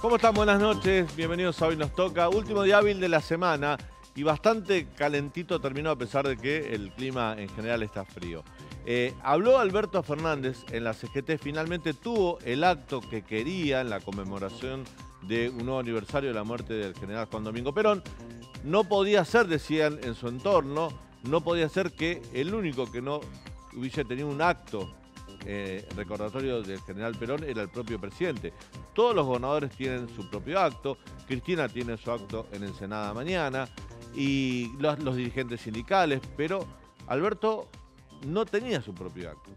¿Cómo están? Buenas noches, bienvenidos a Hoy Nos Toca. Último día hábil de la semana y bastante calentito terminó a pesar de que el clima en general está frío. Habló Alberto Fernández en la CGT, finalmente tuvo el acto que quería en la conmemoración de un nuevo aniversario de la muerte del general Juan Domingo Perón. No podía ser, decían en su entorno, no podía ser que el único que no hubiese tenido un acto recordatorio del general Perón era el propio presidente. Todos los gobernadores tienen su propio acto, Cristina tiene su acto en Ensenada mañana y los dirigentes sindicales, pero Alberto no tenía su propio acto.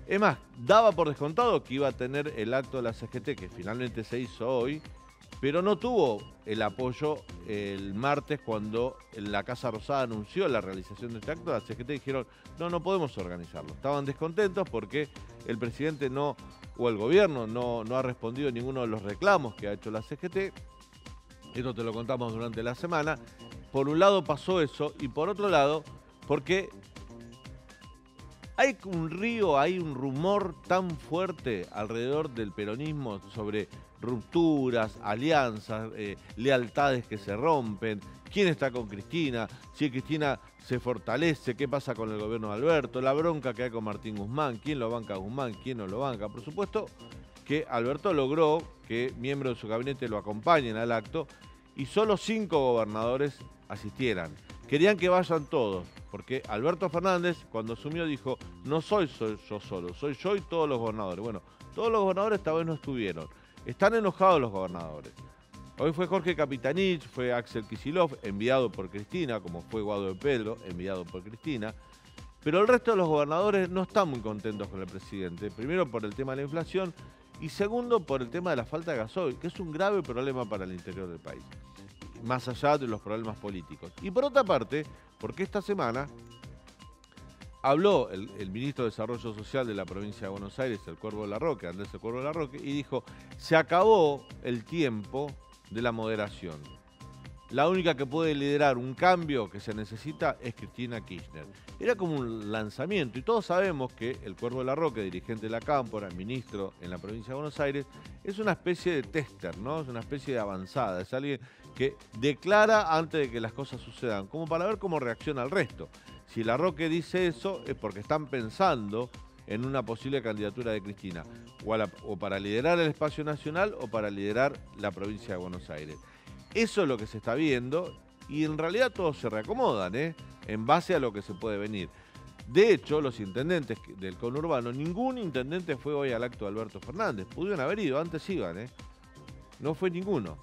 Es más, daba por descontado que iba a tener el acto de la CGT, que finalmente se hizo hoy, pero no tuvo el apoyo el martes cuando la Casa Rosada anunció la realización de este acto. La CGT dijeron, no podemos organizarlo. Estaban descontentos porque el presidente o el gobierno no ha respondido a ninguno de los reclamos que ha hecho la CGT. Esto te lo contamos durante la semana. Por un lado pasó eso y por otro lado, porque hay un rumor tan fuerte alrededor del peronismo sobre rupturas, alianzas, lealtades que se rompen, quién está con Cristina, si Cristina se fortalece, qué pasa con el gobierno de Alberto, la bronca que hay con Martín Guzmán, quién lo banca a Guzmán, quién no lo banca. Por supuesto que Alberto logró que miembros de su gabinete lo acompañen al acto y solo 5 gobernadores asistieran. Querían que vayan todos, porque Alberto Fernández, cuando asumió, dijo, no soy yo solo, soy yo y todos los gobernadores. Bueno, todos los gobernadores esta vez no estuvieron. Están enojados los gobernadores. Hoy fue Jorge Capitanich, fue Axel Kicillof, enviado por Cristina, como fue Guado de Pedro, enviado por Cristina. Pero el resto de los gobernadores no están muy contentos con el presidente. Primero por el tema de la inflación y segundo por el tema de la falta de gasoil, que es un grave problema para el interior del país, más allá de los problemas políticos. Y por otra parte, porque esta semana habló el ministro de Desarrollo Social de la provincia de Buenos Aires, el Cuervo Larroque, Andrés el Cuervo Larroque, y dijo, se acabó el tiempo de la moderación. La única que puede liderar un cambio que se necesita es Cristina Kirchner. Era como un lanzamiento y todos sabemos que el Cuervo Larroque, dirigente de la Cámpora, ministro en la provincia de Buenos Aires, es una especie de tester, ¿no? Es una especie de avanzada, es alguien que declara antes de que las cosas sucedan, como para ver cómo reacciona el resto. Si Larroque dice eso es porque están pensando en una posible candidatura de Cristina, o para liderar el espacio nacional o para liderar la provincia de Buenos Aires. Eso es lo que se está viendo y en realidad todos se reacomodan, en base a lo que se puede venir. De hecho, los intendentes del conurbano, ningún intendente fue hoy al acto de Alberto Fernández. Pudieron haber ido, antes iban, no fue ninguno.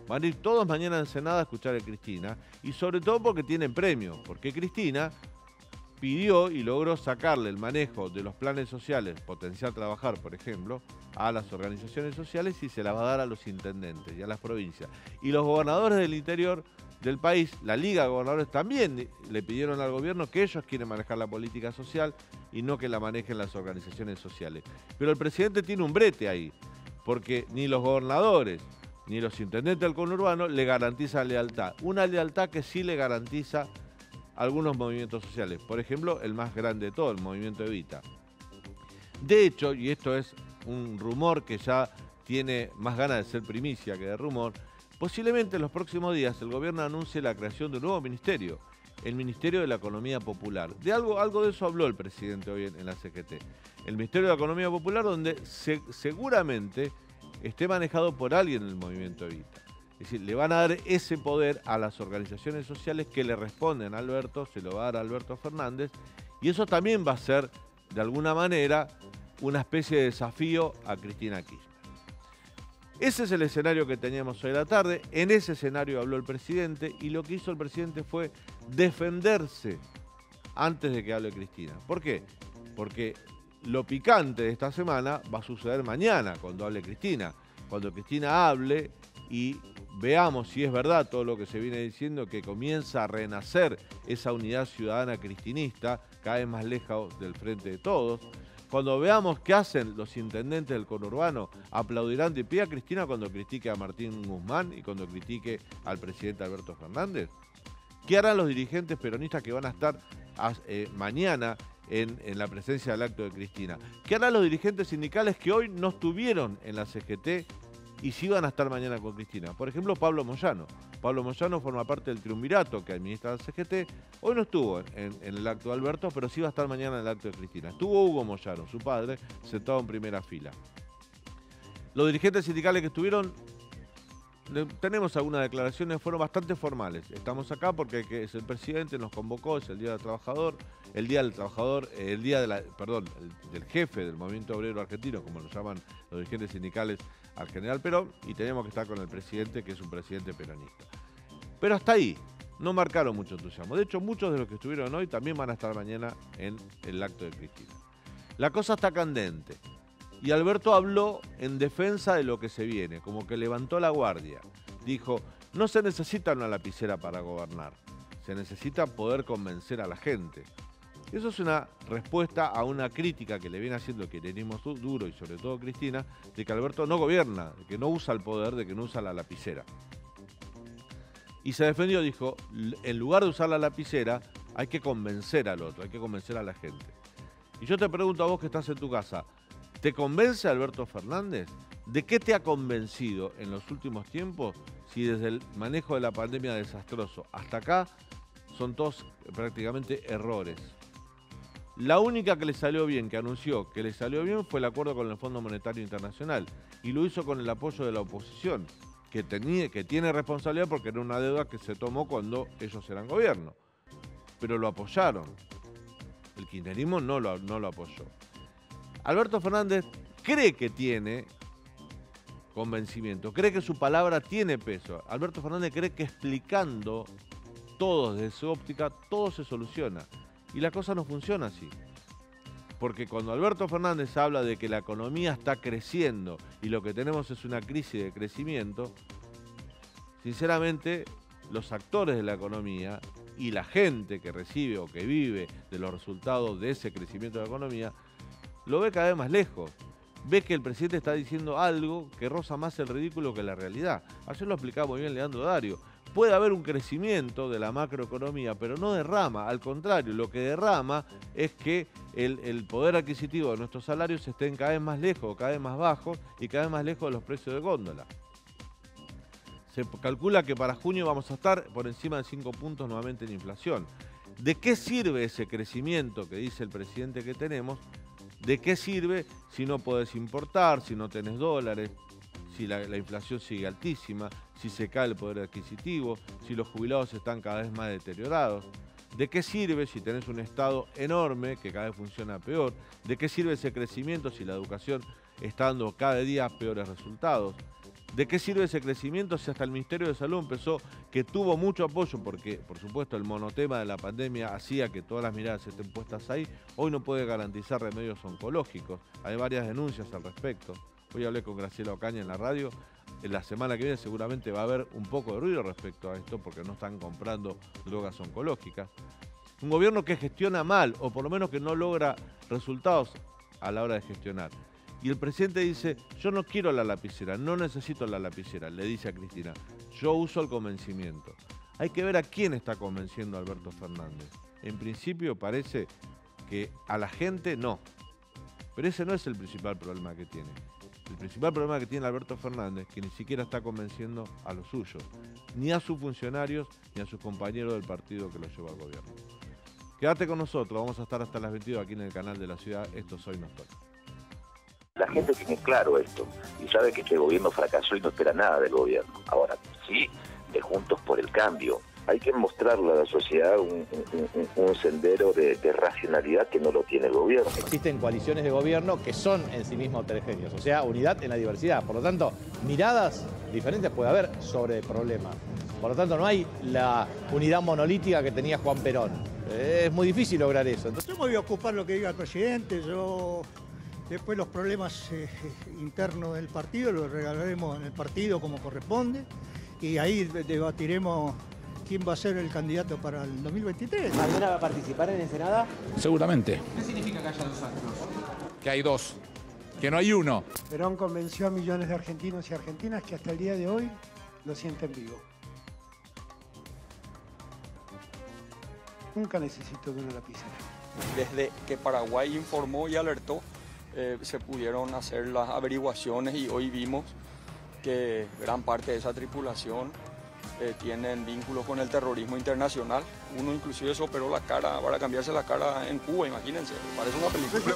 Van a ir todos mañana a Ensenada a escuchar a Cristina y sobre todo porque tienen premio, porque Cristina pidió y logró sacarle el manejo de los planes sociales, Potenciar Trabajar, por ejemplo, a las organizaciones sociales y se la va a dar a los intendentes y a las provincias. Y los gobernadores del interior del país, la Liga de Gobernadores, también le pidieron al gobierno que ellos quieren manejar la política social y no que la manejen las organizaciones sociales. Pero el presidente tiene un brete ahí, porque ni los gobernadores ni los intendentes del conurbano le garantizan lealtad. Una lealtad que sí le garantiza algunos movimientos sociales. Por ejemplo, el más grande de todo, el movimiento Evita. De hecho, y esto es un rumor que ya tiene más ganas de ser primicia que de rumor, posiblemente en los próximos días el gobierno anuncie la creación de un nuevo ministerio, el Ministerio de la Economía Popular. De algo de eso habló el presidente hoy en la CGT. El Ministerio de la Economía Popular, donde seguramente esté manejado por alguien en el movimiento Evita. Es decir, le van a dar ese poder a las organizaciones sociales que le responden a Alberto, se lo va a dar a Alberto Fernández, y eso también va a ser, de alguna manera, una especie de desafío a Cristina Kirchner. Ese es el escenario que teníamos hoy a la tarde, en ese escenario habló el presidente, y lo que hizo el presidente fue defenderse antes de que hable Cristina. ¿Por qué? Porque lo picante de esta semana va a suceder mañana, cuando hable Cristina. Cuando Cristina hable y veamos si es verdad todo lo que se viene diciendo, que comienza a renacer esa unidad ciudadana cristinista, cada vez más lejos del frente de todos. Cuando veamos qué hacen los intendentes del conurbano, aplaudirán de pie a Cristina cuando critique a Martín Guzmán y cuando critique al presidente Alberto Fernández. ¿Qué harán los dirigentes peronistas que van a estar mañana en la presencia del acto de Cristina? ¿Qué harán los dirigentes sindicales que hoy no estuvieron en la CGT y sí van a estar mañana con Cristina. Por ejemplo, Pablo Moyano. Pablo Moyano forma parte del triunvirato que administra el CGT. Hoy no estuvo en el acto de Alberto, pero sí va a estar mañana en el acto de Cristina. Estuvo Hugo Moyano, su padre, sentado en primera fila. Los dirigentes sindicales que estuvieron, tenemos algunas declaraciones, fueron bastante formales. Estamos acá porque es el presidente, nos convocó, es el Día del Trabajador, el Día del Trabajador, el del jefe del Movimiento Obrero Argentino, como lo llaman los dirigentes sindicales al general Perón, y tenemos que estar con el presidente, que es un presidente peronista. Pero hasta ahí, no marcaron mucho entusiasmo. De hecho, muchos de los que estuvieron hoy también van a estar mañana en el acto de Cristina. La cosa está candente. Y Alberto habló en defensa de lo que se viene, como que levantó la guardia. Dijo, no se necesita una lapicera para gobernar, se necesita poder convencer a la gente. Eso es una respuesta a una crítica que le viene haciendo el kirchnerismo duro y sobre todo Cristina, de que Alberto no gobierna, de que no usa el poder, de que no usa la lapicera. Y se defendió, dijo, en lugar de usar la lapicera, hay que convencer al otro, hay que convencer a la gente. Y yo te pregunto a vos que estás en tu casa, ¿te convence Alberto Fernández? ¿De qué te ha convencido en los últimos tiempos? Si desde el manejo de la pandemia desastroso hasta acá son todos prácticamente errores. La única que le salió bien, que anunció que le salió bien, fue el acuerdo con el Fondo Monetario Internacional. Y lo hizo con el apoyo de la oposición, que tiene responsabilidad porque era una deuda que se tomó cuando ellos eran gobierno. Pero lo apoyaron. El kirchnerismo no lo apoyó. Alberto Fernández cree que tiene convencimiento, cree que su palabra tiene peso. Alberto Fernández cree que explicando todo desde su óptica, todo se soluciona. Y la cosa no funciona así. Porque cuando Alberto Fernández habla de que la economía está creciendo y lo que tenemos es una crisis de crecimiento, sinceramente los actores de la economía y la gente que recibe o que vive de los resultados de ese crecimiento de la economía, lo ve cada vez más lejos. Ve que el presidente está diciendo algo que roza más el ridículo que la realidad. Ayer lo explicaba muy bien Leandro Dario. Puede haber un crecimiento de la macroeconomía, pero no derrama. Al contrario, lo que derrama es que el poder adquisitivo de nuestros salarios estén cada vez más lejos, cada vez más bajos y cada vez más lejos de los precios de góndola. Se calcula que para junio vamos a estar por encima de 5 puntos nuevamente en inflación. ¿De qué sirve ese crecimiento que dice el presidente que tenemos? ¿De qué sirve si no podés importar, si no tenés dólares, si la inflación sigue altísima, si se cae el poder adquisitivo, si los jubilados están cada vez más deteriorados? ¿De qué sirve si tenés un Estado enorme que cada vez funciona peor? ¿De qué sirve ese crecimiento si la educación está dando cada día peores resultados? ¿De qué sirve ese crecimiento si hasta el Ministerio de Salud empezó, que tuvo mucho apoyo porque, por supuesto, el monotema de la pandemia hacía que todas las miradas estén puestas ahí, hoy no puede garantizar remedios oncológicos? Hay varias denuncias al respecto. Hoy hablé con Graciela Ocaña en la radio. En la semana que viene seguramente va a haber un poco de ruido respecto a esto porque no están comprando drogas oncológicas. Un gobierno que gestiona mal o por lo menos que no logra resultados a la hora de gestionar. Y el presidente dice, yo no quiero la lapicera, no necesito la lapicera, le dice a Cristina, yo uso el convencimiento. Hay que ver a quién está convenciendo a Alberto Fernández. En principio parece que a la gente no, pero ese no es el principal problema que tiene. El principal problema que tiene Alberto Fernández es que ni siquiera está convenciendo a los suyos, ni a sus funcionarios, ni a sus compañeros del partido que lo lleva al gobierno. Quédate con nosotros, vamos a estar hasta las 22 aquí en el canal de la ciudad. Esto es Hoy Nos Toca. La gente tiene claro esto y sabe que este gobierno fracasó y no espera nada del gobierno. Ahora, sí, de Juntos por el Cambio. Hay que mostrarle a la sociedad un sendero de racionalidad que no lo tiene el gobierno. Existen coaliciones de gobierno que son en sí mismos heterogéneos, o sea, unidad en la diversidad. Por lo tanto, miradas diferentes puede haber sobre problemas. Por lo tanto, no hay la unidad monolítica que tenía Juan Perón. Es muy difícil lograr eso. Yo me voy a ocupar lo que diga el presidente. Después los problemas internos del partido los regalaremos en el partido como corresponde y ahí debatiremos quién va a ser el candidato para el 2023. ¿Mañana va a participar en Ensenada? Seguramente. ¿Qué significa que haya dos actos? Que hay dos, que no hay uno. Perón convenció a millones de argentinos y argentinas que hasta el día de hoy lo sienten vivo. Nunca necesito de una lapicera. Desde que Paraguay informó y alertó, se pudieron hacer las averiguaciones y hoy vimos que gran parte de esa tripulación tienen vínculos con el terrorismo internacional. Uno inclusive se operó la cara para cambiarse la cara en Cuba, imagínense, parece una película.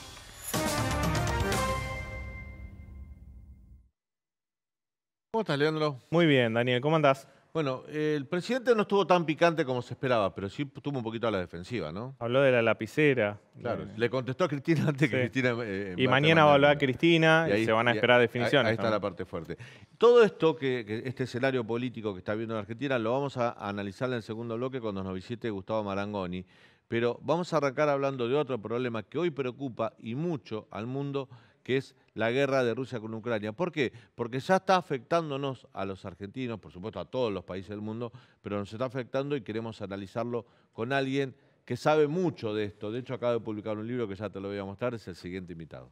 ¿Cómo estás, Leandro? Muy bien, Daniel, ¿cómo andás? Bueno, el presidente no estuvo tan picante como se esperaba, pero sí estuvo un poquito a la defensiva, ¿no? Habló de la lapicera. Claro, le contestó a Cristina antes que Cristina... y mañana va a hablar Cristina y se van a esperar definiciones. Ahí está la parte fuerte. Todo esto, que este escenario político que está viendo en Argentina, lo vamos a analizar en el segundo bloque cuando nos visite Gustavo Marangoni. Pero vamos a arrancar hablando de otro problema que hoy preocupa y mucho al mundo, que es la guerra de Rusia con Ucrania. ¿Por qué? Porque ya está afectándonos a los argentinos, por supuesto a todos los países del mundo, pero nos está afectando y queremos analizarlo con alguien que sabe mucho de esto. De hecho, acaba de publicar un libro que ya te lo voy a mostrar, es el siguiente invitado.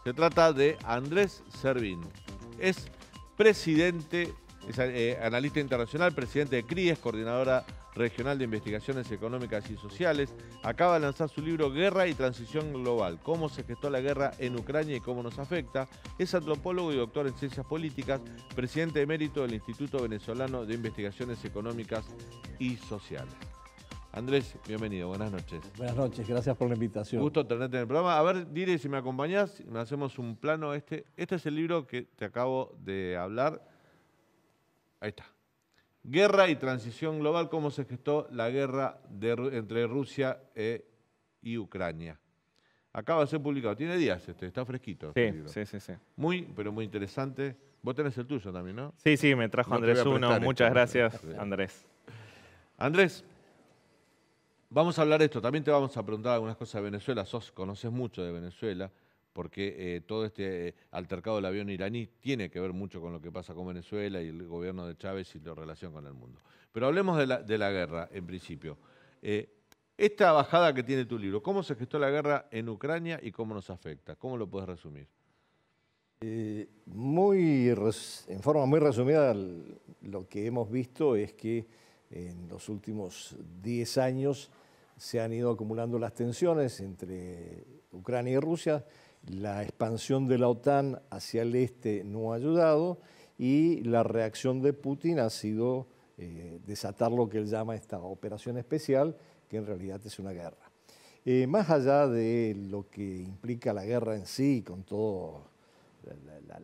Se trata de Andrés Servín. Es presidente, es analista internacional, presidente de CRIES, coordinadora regional de investigaciones económicas y sociales. Acaba de lanzar su libro Guerra y Transición Global, cómo se gestó la guerra en Ucrania y cómo nos afecta. Es antropólogo y doctor en ciencias políticas, presidente emérito del Instituto Venezolano de Investigaciones Económicas y Sociales. Andrés, bienvenido, buenas noches. Buenas noches, gracias por la invitación. Gusto tenerte en el programa. A ver, Dire, si me acompañás, me hacemos un plano. Este es el libro que te acabo de hablar. Ahí está. Guerra y Transición Global, cómo se gestó la guerra entre Rusia y Ucrania. Acaba de ser publicado, tiene días está fresquito. Sí. Pero muy interesante. Vos tenés el tuyo también, ¿no? Sí, me trajo Andrés uno. Muchas gracias, Andrés. Andrés, vamos a hablar de esto. También te vamos a preguntar algunas cosas de Venezuela. Conoces mucho de Venezuela, porque todo este altercado del avión iraní tiene que ver mucho con lo que pasa con Venezuela y el gobierno de Chávez y la relación con el mundo. Pero hablemos de la guerra, en principio. Esta bajada que tiene tu libro, ¿cómo se gestó la guerra en Ucrania y cómo nos afecta? ¿Cómo lo puedes resumir? En forma muy resumida, lo que hemos visto es que en los últimos 10 años se han ido acumulando las tensiones entre Ucrania y Rusia. La expansión de la OTAN hacia el este no ha ayudado y la reacción de Putin ha sido desatar lo que él llama esta operación especial, que en realidad es una guerra. Más allá de lo que implica la guerra en sí, con toda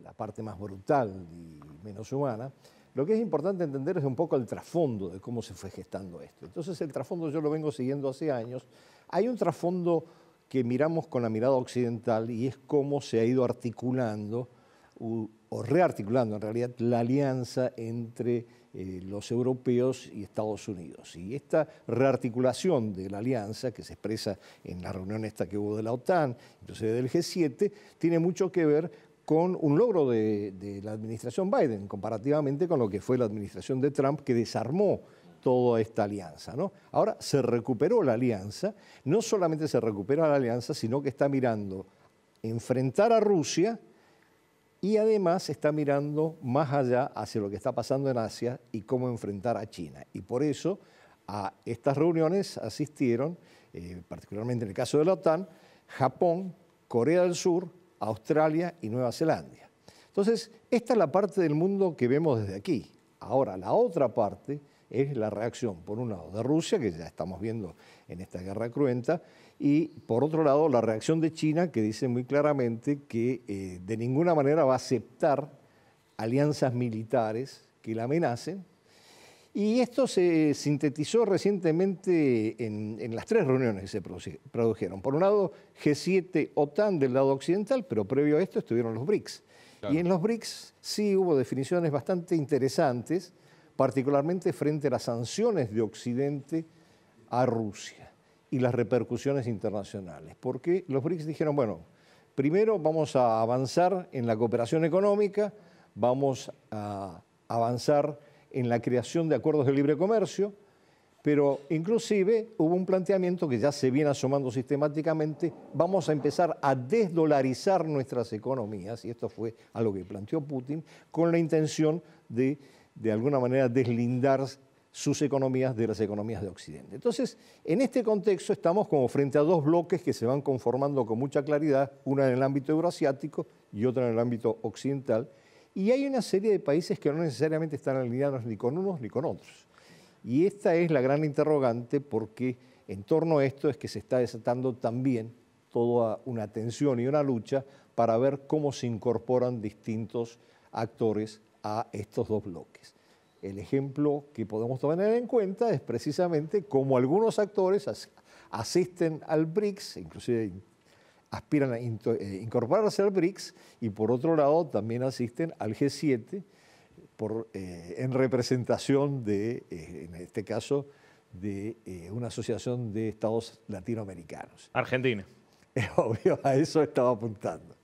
la parte más brutal y menos humana, lo que es importante entender es un poco el trasfondo de cómo se fue gestando esto. Entonces el trasfondo yo lo vengo siguiendo hace años. Hay un trasfondo que miramos con la mirada occidental y es cómo se ha ido articulando o rearticulando en realidad la alianza entre los europeos y Estados Unidos. Y esta rearticulación de la alianza, que se expresa en la reunión esta que hubo de la OTAN, inclusive del G7, tiene mucho que ver con un logro de la administración Biden, comparativamente con lo que fue la administración de Trump, que desarmó toda esta alianza, ¿no? Ahora se recuperó la alianza, no solamente se recupera la alianza, sino que está mirando enfrentar a Rusia y además está mirando más allá hacia lo que está pasando en Asia y cómo enfrentar a China. Y por eso a estas reuniones asistieron, particularmente en el caso de la OTAN, Japón, Corea del Sur, Australia y Nueva Zelanda. Entonces, esta es la parte del mundo que vemos desde aquí. Ahora, la otra parte es la reacción, por un lado, de Rusia, que ya estamos viendo en esta guerra cruenta, y por otro lado, la reacción de China, que dice muy claramente que de ninguna manera va a aceptar alianzas militares que la amenacen. Y esto se sintetizó recientemente en las 3 reuniones que se produjeron. Por un lado, G7, OTAN del lado occidental, pero previo a esto estuvieron los BRICS. Claro. Y en los BRICS sí hubo definiciones bastante interesantes, particularmente frente a las sanciones de Occidente a Rusia y las repercusiones internacionales. Porque los BRICS dijeron, bueno, primero vamos a avanzar en la cooperación económica, vamos a avanzar en la creación de acuerdos de libre comercio, pero inclusive hubo un planteamiento que ya se viene asomando sistemáticamente, vamos a empezar a desdolarizar nuestras economías, y esto fue algo que planteó Putin, con la intención de alguna manera deslindar sus economías de las economías de Occidente. Entonces, en este contexto estamos como frente a dos bloques que se van conformando con mucha claridad, una en el ámbito euroasiático y otra en el ámbito occidental, y hay una serie de países que no necesariamente están alineados ni con unos ni con otros. Y esta es la gran interrogante, porque en torno a esto es que se está desatando también toda una tensión y una lucha para ver cómo se incorporan distintos actores a estos dos bloques. El ejemplo que podemos tener en cuenta es precisamente cómo algunos actores asisten al BRICS, inclusive aspiran a incorporarse al BRICS, y por otro lado también asisten al G7 en representación de, en este caso, de una asociación de estados latinoamericanos. Argentina. Es obvio, a eso estaba apuntando.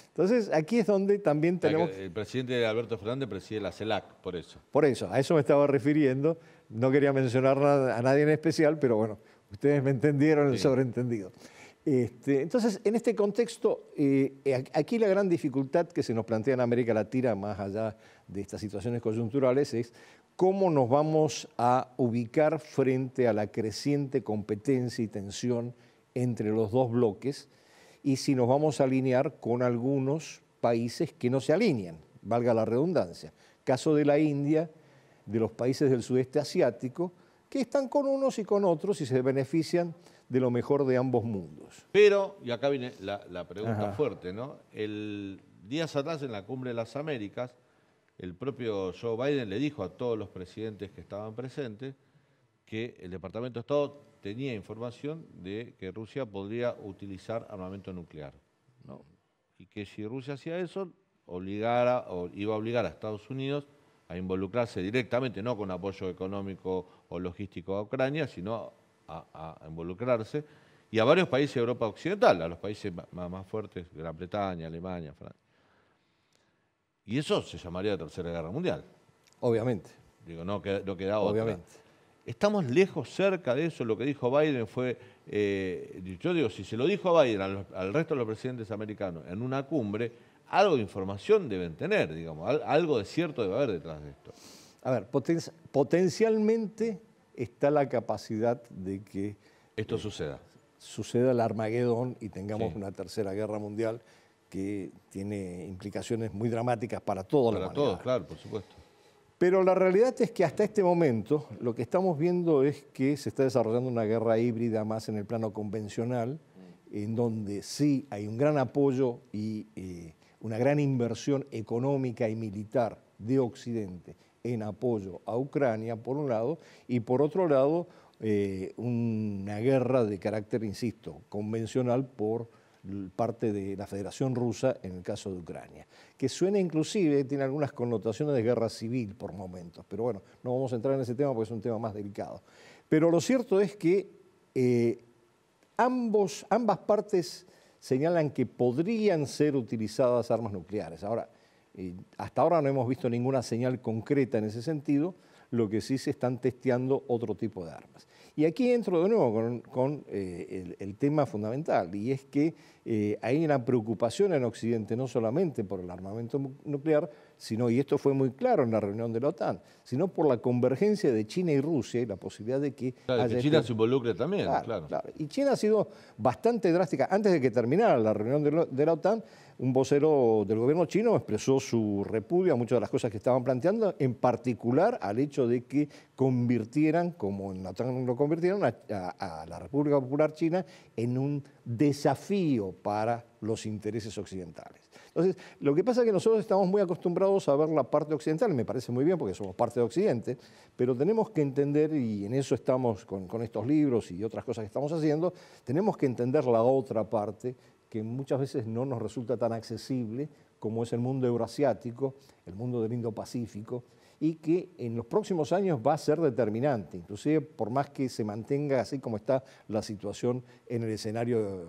Entonces, aquí es donde también tenemos... El presidente Alberto Fernández preside la CELAC, por eso. Por eso, a eso me estaba refiriendo. No quería mencionar a nadie en especial, pero bueno, ustedes me entendieron el sobreentendido. Entonces, en este contexto, aquí la gran dificultad que se nos plantea en América Latina, más allá de estas situaciones coyunturales, es cómo nos vamos a ubicar frente a la creciente competencia y tensión entre los dos bloques, y si nos vamos a alinear con algunos países que no se alinean, valga la redundancia. Caso de la India, de los países del sudeste asiático, que están con unos y con otros y se benefician de lo mejor de ambos mundos. Pero, y acá viene la pregunta fuerte, ¿no? Días atrás en la Cumbre de las Américas, el propio Joe Biden le dijo a todos los presidentes que estaban presentes que el Departamento de Estado tenía información de que Rusia podría utilizar armamento nuclear, ¿no? Y que si Rusia hacía eso, iba a obligar a Estados Unidos a involucrarse directamente, no con apoyo económico o logístico a Ucrania, sino a involucrarse, y a varios países de Europa Occidental, a los países más fuertes, Gran Bretaña, Alemania, Francia. Y eso se llamaría Tercera Guerra Mundial. Obviamente. Digo, no queda otra. Obviamente. Estamos lejos, cerca de eso. Lo que dijo Biden fue, yo digo, si se lo dijo a Biden al resto de los presidentes americanos en una cumbre, algo de información deben tener, digamos, algo de cierto debe haber detrás de esto. A ver, potencialmente está la capacidad de que esto suceda el Armagedón y tengamos una tercera guerra mundial que tiene implicaciones muy dramáticas para toda la humanidad. Para todos, claro, por supuesto. Pero la realidad es que hasta este momento lo que estamos viendo es que se está desarrollando una guerra híbrida más en el plano convencional, en donde sí hay un gran apoyo y una gran inversión económica y militar de Occidente en apoyo a Ucrania, por un lado, y por otro lado, una guerra de carácter, insisto, convencional por parte de la Federación Rusa en el caso de Ucrania, que suena inclusive, tiene algunas connotaciones de guerra civil por momentos, pero bueno, no vamos a entrar en ese tema porque es un tema más delicado. Pero lo cierto es que ambas partes señalan que podrían ser utilizadas armas nucleares. Ahora, hasta ahora no hemos visto ninguna señal concreta en ese sentido, lo que sí se están testeando otro tipo de armas. Y aquí entro de nuevo con el tema fundamental, y es que hay una preocupación en Occidente no solamente por el armamento nuclear, sino, y esto fue muy claro en la reunión de la OTAN, sino por la convergencia de China y Rusia y la posibilidad de que... Claro, que China se involucre también, claro. Y China ha sido bastante drástica. Antes de que terminara la reunión de la OTAN, un vocero del gobierno chino expresó su repudio a muchas de las cosas que estaban planteando, en particular al hecho de que convirtieran, como en la OTAN lo convirtieron, a la República Popular China en un desafío para los intereses occidentales. Entonces, lo que pasa es que nosotros estamos muy acostumbrados a ver la parte occidental, me parece muy bien porque somos parte de Occidente, pero tenemos que entender, y en eso estamos con estos libros y otras cosas que estamos haciendo, tenemos que entender la otra parte que muchas veces no nos resulta tan accesible como es el mundo euroasiático, el mundo del Indo-Pacífico, y que en los próximos años va a ser determinante, inclusive por más que se mantenga así como está la situación en el escenario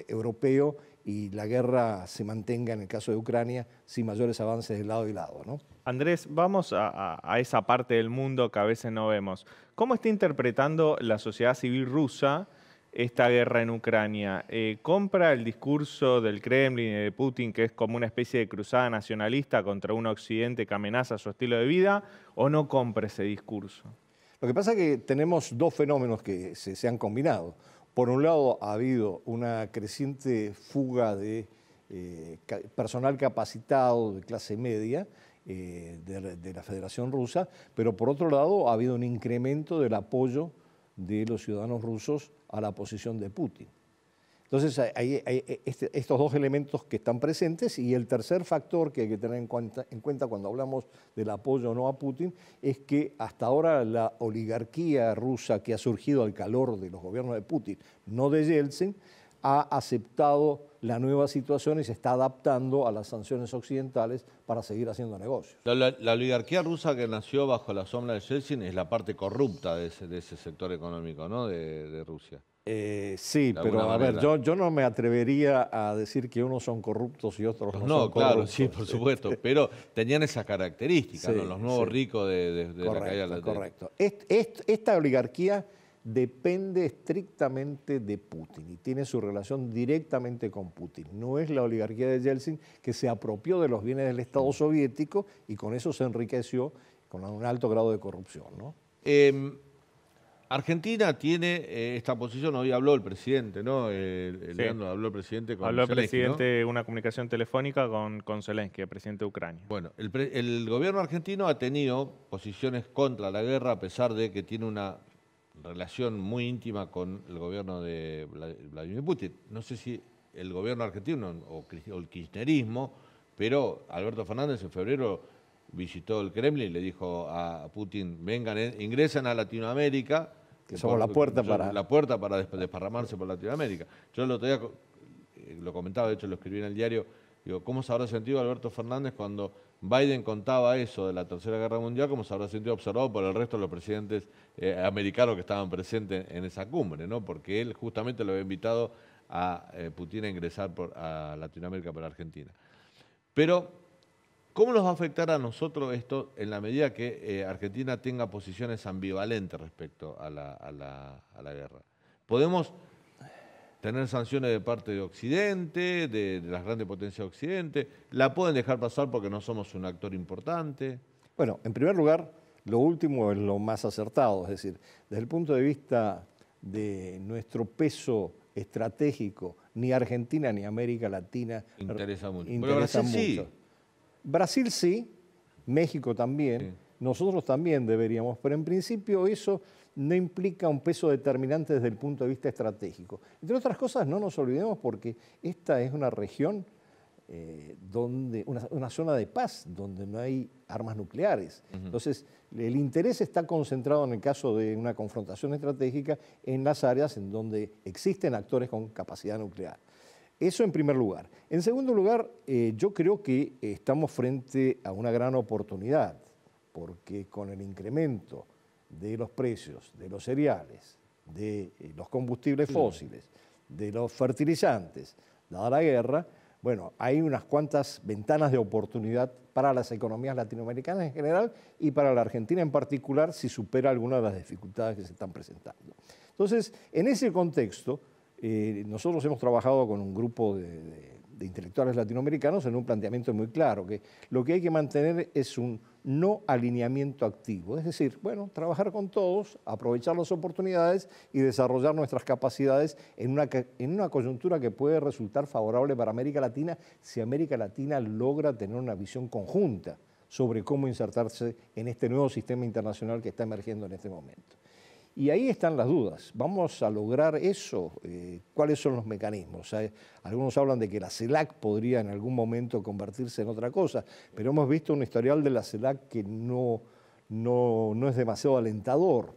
europeo y la guerra se mantenga en el caso de Ucrania sin mayores avances de lado y lado, ¿no? Andrés, vamos a esa parte del mundo que a veces no vemos. ¿Cómo está interpretando la sociedad civil rusa esta guerra en Ucrania? ¿Compra el discurso del Kremlin y de Putin, que es como una especie de cruzada nacionalista contra un Occidente que amenaza su estilo de vida, o no compra ese discurso? Lo que pasa es que tenemos dos fenómenos que se han combinado. Por un lado, ha habido una creciente fuga de personal capacitado de clase media de la Federación Rusa, pero por otro lado ha habido un incremento del apoyo de los ciudadanos rusos a la posición de Putin. Entonces hay estos dos elementos que están presentes, y el tercer factor que hay que tener en cuenta cuando hablamos del apoyo o no a Putin es que hasta ahora la oligarquía rusa que ha surgido al calor de los gobiernos de Putin, no de Yeltsin, ha aceptado la nueva situación y se está adaptando a las sanciones occidentales para seguir haciendo negocios. La oligarquía rusa que nació bajo la sombra de Yeltsin es la parte corrupta de ese sector económico, ¿no? de Rusia. Sí, pero a ver, yo no me atrevería a decir que unos son corruptos y otros no son corruptos. No, claro, sí, por supuesto, pero tenían esas características, sí, ¿no? Los nuevos sí. ricos de la caída de la Correcto. Esta oligarquía depende estrictamente de Putin y tiene su relación directamente con Putin. No es la oligarquía de Yeltsin que se apropió de los bienes del Estado soviético y con eso se enriqueció con un alto grado de corrupción, ¿no? Argentina tiene esta posición, hoy habló el presidente, ¿no? Sí. Leandro, habló el presidente con Habló el Zelensky, presidente, ¿no? una comunicación telefónica con Zelensky, el presidente de Ucrania. Bueno, el gobierno argentino ha tenido posiciones contra la guerra a pesar de que tiene una relación muy íntima con el gobierno de Vladimir Putin. No sé si el gobierno argentino o el kirchnerismo, pero Alberto Fernández en febrero visitó el Kremlin y le dijo a Putin, vengan, ingresen a Latinoamérica, que somos la puerta para desparramarse por Latinoamérica. Yo el otro día lo comentaba, de hecho lo escribí en el diario, digo, ¿cómo se habrá sentido Alberto Fernández cuando Biden contaba eso de la Tercera Guerra Mundial? ¿Cómo se habrá sentido observado por el resto de los presidentes americanos que estaban presentes en esa cumbre, ¿no? Porque él justamente lo había invitado a Putin a ingresar a Latinoamérica por Argentina. Pero, ¿cómo nos va a afectar a nosotros esto en la medida que Argentina tenga posiciones ambivalentes respecto a la guerra? ¿Podemos tener sanciones de parte de Occidente, de las grandes potencias de Occidente? ¿La pueden dejar pasar porque no somos un actor importante? Bueno, en primer lugar, lo último es lo más acertado, es decir, desde el punto de vista de nuestro peso estratégico, ni Argentina ni América Latina interesa mucho. Pero Brasil sí. Brasil sí, México también, sí. Nosotros también deberíamos, pero en principio eso no implica un peso determinante desde el punto de vista estratégico. Entre otras cosas, no nos olvidemos porque esta es una región, una zona de paz, donde no hay armas nucleares. Entonces, el interés está concentrado en el caso de una confrontación estratégica en las áreas en donde existen actores con capacidad nuclear. Eso en primer lugar. En segundo lugar, yo creo que estamos frente a una gran oportunidad, porque con el incremento de los precios de los cereales, de los combustibles fósiles, de los fertilizantes, dada la guerra, bueno, hay unas cuantas ventanas de oportunidad para las economías latinoamericanas en general y para la Argentina en particular si supera alguna de las dificultades que se están presentando. Entonces, en ese contexto, nosotros hemos trabajado con un grupo de intelectuales latinoamericanos en un planteamiento muy claro, que lo que hay que mantener es un no alineamiento activo, es decir, bueno, trabajar con todos, aprovechar las oportunidades y desarrollar nuestras capacidades en una coyuntura que puede resultar favorable para América Latina si América Latina logra tener una visión conjunta sobre cómo insertarse en este nuevo sistema internacional que está emergiendo en este momento. Y ahí están las dudas. ¿Vamos a lograr eso? ¿Cuáles son los mecanismos? Algunos hablan de que la CELAC podría en algún momento convertirse en otra cosa, pero hemos visto un historial de la CELAC que no es demasiado alentador.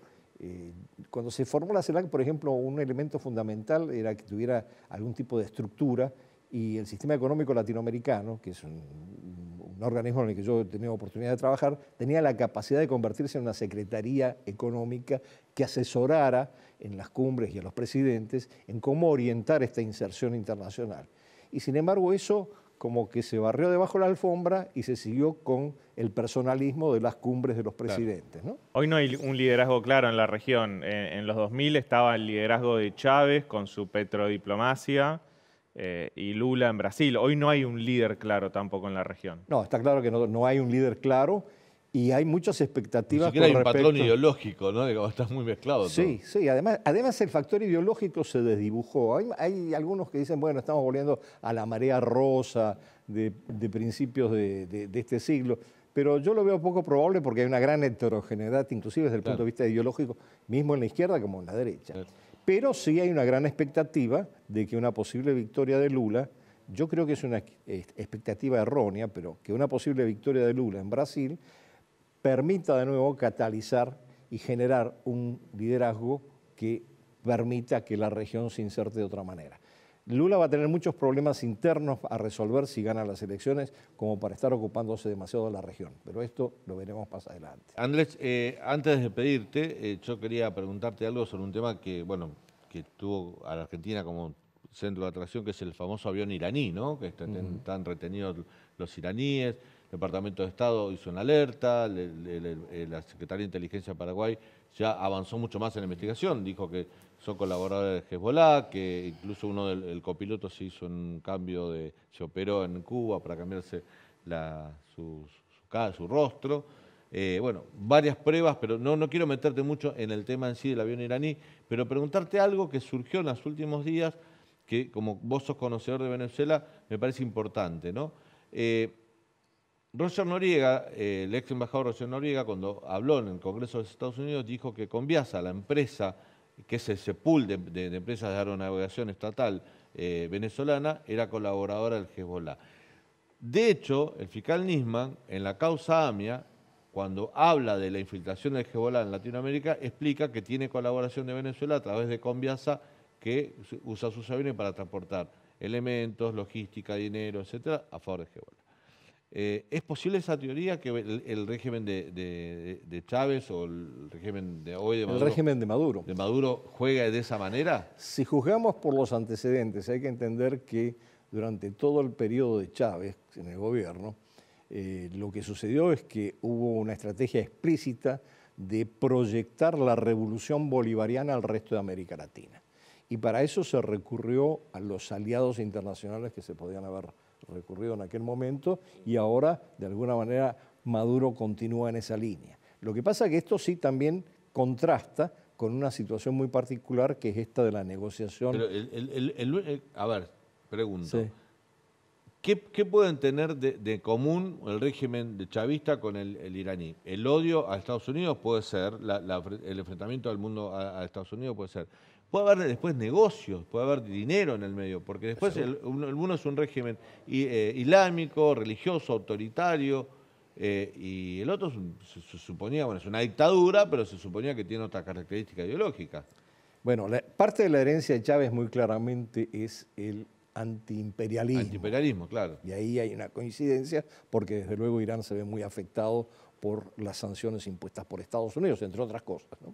Cuando se formó la CELAC, por ejemplo, un elemento fundamental era que tuviera algún tipo de estructura y el sistema económico latinoamericano, que es un organismo en el que yo he tenido oportunidad de trabajar, tenía la capacidad de convertirse en una secretaría económica que asesorara en las cumbres y a los presidentes en cómo orientar esta inserción internacional. Y sin embargo eso como que se barrió debajo de la alfombra y se siguió con el personalismo de las cumbres de los presidentes, ¿no? Hoy no hay un liderazgo claro en la región. En los 2000 estaba el liderazgo de Chávez con su petrodiplomacia, y Lula en Brasil. Hoy no hay un líder claro tampoco en la región. No, está claro que no hay un líder claro Y hay muchas expectativas. Ni siquiera hay un patrón ideológico, ¿no? Está muy mezclado. Sí, todo. sí. Además el factor ideológico se desdibujó. Hay algunos que dicen, bueno, estamos volviendo a la marea rosa de principios de este siglo. Pero yo lo veo poco probable porque hay una gran heterogeneidad, inclusive desde el punto de vista ideológico, mismo en la izquierda como en la derecha. Pero sí hay una gran expectativa de que una posible victoria de Lula, yo creo que es una expectativa errónea, pero que una posible victoria de Lula en Brasil permita de nuevo catalizar y generar un liderazgo que permita que la región se inserte de otra manera. Lula va a tener muchos problemas internos a resolver si gana las elecciones, como para estar ocupándose demasiado de la región. Pero esto lo veremos más adelante. Andrés, antes de pedirte, yo quería preguntarte algo sobre un tema que, bueno, que tuvo a la Argentina como centro de atracción, que es el famoso avión iraní, ¿no? Que están retenidos los iraníes. El Departamento de Estado hizo una alerta, la Secretaría de Inteligencia de Paraguay ya avanzó mucho más en la investigación, dijo que son colaboradores de Hezbollah, que incluso el copiloto se hizo un cambio se operó en Cuba para cambiarse su rostro. Bueno, varias pruebas, pero no quiero meterte mucho en el tema en sí del avión iraní, pero preguntarte algo que surgió en los últimos días, que como vos sos conocedor de Venezuela, me parece importante, ¿no? Roger Noriega, el ex embajador Roger Noriega, cuando habló en el Congreso de los Estados Unidos, dijo que Conviasa, la empresa, que es ese pool de empresas de aeronavegación estatal venezolana, era colaboradora del Hezbollah. De hecho, el fiscal Nisman, en la causa AMIA, cuando habla de la infiltración del Hezbollah en Latinoamérica, explica que tiene colaboración de Venezuela a través de Conviasa, que usa sus aviones para transportar elementos, logística, dinero, etcétera, a favor de Hezbollah. ¿Es posible esa teoría que el régimen de Chávez o el régimen de hoy de Maduro, el régimen de Maduro juega de esa manera? Si juzgamos por los antecedentes, hay que entender que durante todo el periodo de Chávez en el gobierno, lo que sucedió es que hubo una estrategia explícita de proyectar la revolución bolivariana al resto de América Latina. Y para eso se recurrió a los aliados internacionales que se podían haber recurrido en aquel momento, y ahora, de alguna manera, Maduro continúa en esa línea. Lo que pasa es que esto sí también contrasta con una situación muy particular, que es esta de la negociación. Pero a ver, pregunto. Sí. ¿Qué pueden tener de común el régimen de chavista con el iraní? El odio a Estados Unidos puede ser, el enfrentamiento al mundo a Estados Unidos puede ser. Puede haber después negocios, puede haber dinero en el medio, porque después uno es un régimen islámico, religioso, autoritario, y el otro se suponía, bueno, es una dictadura, pero se suponía que tiene otra característica ideológica. Bueno, parte de la herencia de Chávez muy claramente es el antiimperialismo. Antiimperialismo, claro. Y ahí hay una coincidencia, porque desde luego Irán se ve muy afectado por las sanciones impuestas por Estados Unidos, entre otras cosas, ¿no?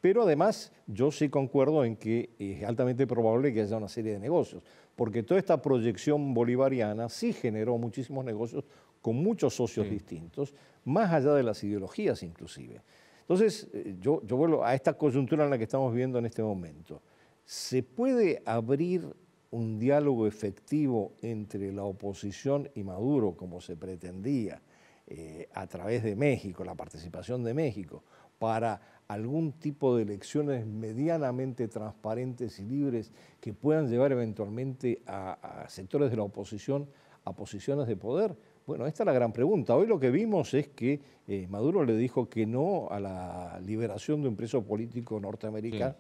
Pero además yo sí concuerdo en que es altamente probable que haya una serie de negocios, porque toda esta proyección bolivariana sí generó muchísimos negocios con muchos socios distintos, más allá de las ideologías inclusive. Entonces, yo vuelvo a esta coyuntura en la que estamos viviendo en este momento. ¿Se puede abrir un diálogo efectivo entre la oposición y Maduro, como se pretendía, a través de México, la participación de México, para algún tipo de elecciones medianamente transparentes y libres que puedan llevar eventualmente a sectores de la oposición a posiciones de poder? Bueno, esta es la gran pregunta. Hoy lo que vimos es que Maduro le dijo que no a la liberación de un preso político norteamericano,